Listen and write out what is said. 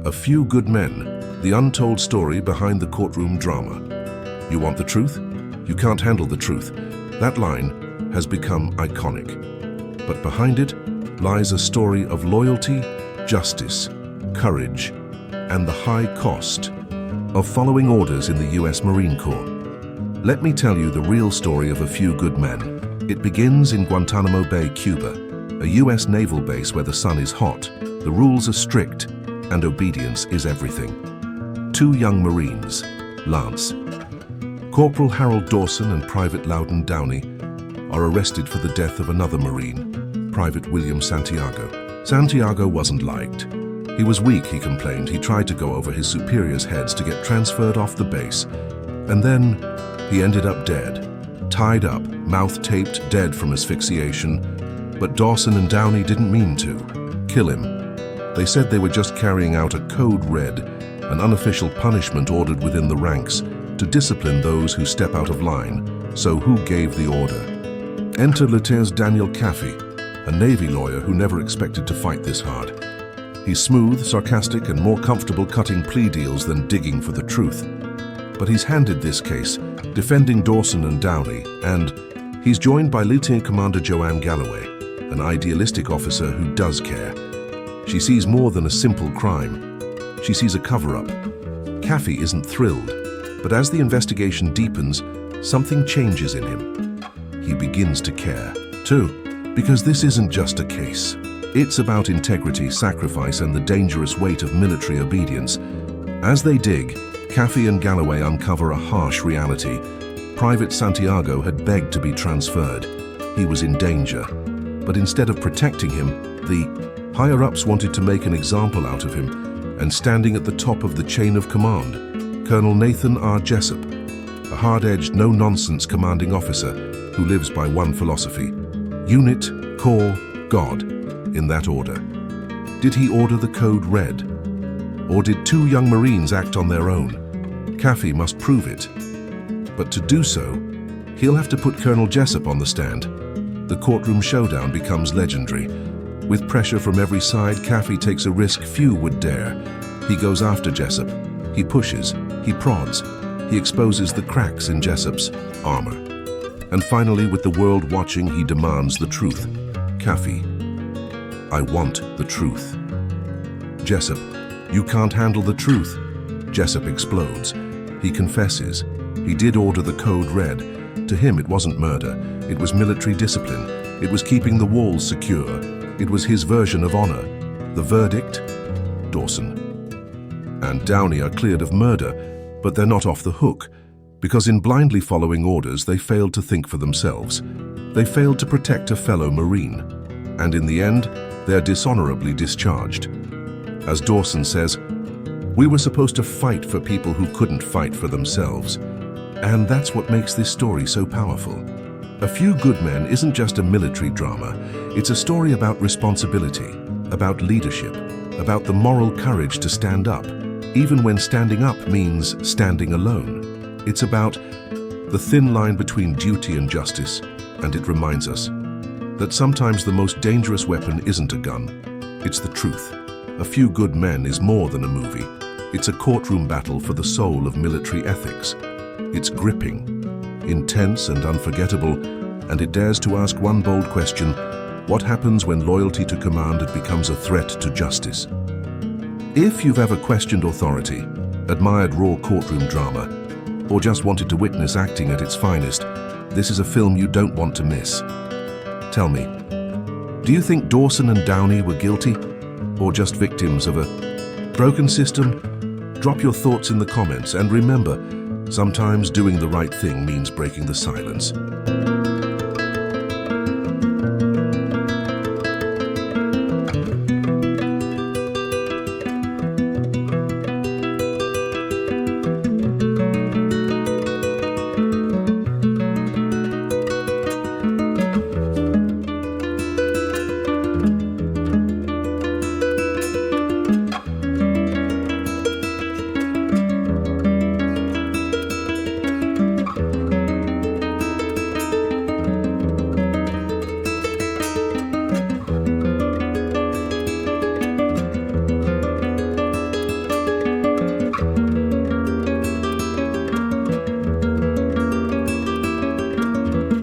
A Few Good Men, the untold story behind the courtroom drama. You want the truth? You can't handle the truth. That line has become iconic. But behind it lies a story of loyalty, justice, courage, and the high cost of following orders in the US Marine Corps. Let me tell you the real story of A Few Good Men. It begins in Guantanamo Bay, Cuba, a US naval base where the sun is hot, the rules are strict, and obedience is everything. Two young Marines, Lance, Corporal Harold Dawson and Private Loudon Downey, are arrested for the death of another Marine, Private William Santiago. Santiago wasn't liked. He was weak, he complained. He tried to go over his superiors' heads to get transferred off the base. And then he ended up dead, tied up, mouth taped, dead from asphyxiation. But Dawson and Downey didn't mean to kill him. They said they were just carrying out a code red, an unofficial punishment ordered within the ranks to discipline those who step out of line. So who gave the order? Enter Lieutenant Daniel Caffey, a Navy lawyer who never expected to fight this hard. He's smooth, sarcastic, and more comfortable cutting plea deals than digging for the truth. But he's handed this case, defending Dawson and Downey, and he's joined by Lieutenant Commander Joanne Galloway, an idealistic officer who does care. She sees more than a simple crime. She sees a cover-up. Caffey isn't thrilled, but as the investigation deepens, something changes in him. He begins to care, too, because this isn't just a case. It's about integrity, sacrifice, and the dangerous weight of military obedience. As they dig, Caffey and Galloway uncover a harsh reality. Private Santiago had begged to be transferred. He was in danger. But instead of protecting him, the higher-ups wanted to make an example out of him, and standing at the top of the chain of command, Colonel Nathan R. Jessup, a hard-edged, no-nonsense commanding officer who lives by one philosophy: unit, corps, God, in that order. Did he order the code red? Or did two young Marines act on their own? Caffey must prove it. But to do so, he'll have to put Colonel Jessup on the stand. The courtroom showdown becomes legendary. With pressure from every side, Caffey takes a risk few would dare. He goes after Jessup. He pushes, he prods, he exposes the cracks in Jessup's armor. And finally, with the world watching, he demands the truth. Caffey, I want the truth. Jessup, you can't handle the truth. Jessup explodes. He confesses. He did order the code red. To him, it wasn't murder. It was military discipline. It was keeping the walls secure. It was his version of honor. The verdict? Dawson and Downey are cleared of murder, but they're not off the hook, because in blindly following orders, they failed to think for themselves. They failed to protect a fellow Marine. And in the end, they're dishonorably discharged. As Dawson says, we were supposed to fight for people who couldn't fight for themselves. And that's what makes this story so powerful. A Few Good Men isn't just a military drama. It's a story about responsibility, about leadership, about the moral courage to stand up, even when standing up means standing alone. It's about the thin line between duty and justice, and it reminds us that sometimes the most dangerous weapon isn't a gun, it's the truth. A Few Good Men is more than a movie. It's a courtroom battle for the soul of military ethics. It's gripping, intense and unforgettable, and it dares to ask one bold question: what happens when loyalty to command becomes a threat to justice? If you've ever questioned authority, admired raw courtroom drama, or just wanted to witness acting at its finest, this is a film you don't want to miss. Tell me, do you think Dawson and Downey were guilty, or just victims of a broken system? Drop your thoughts in the comments, and remember, sometimes doing the right thing means breaking the silence.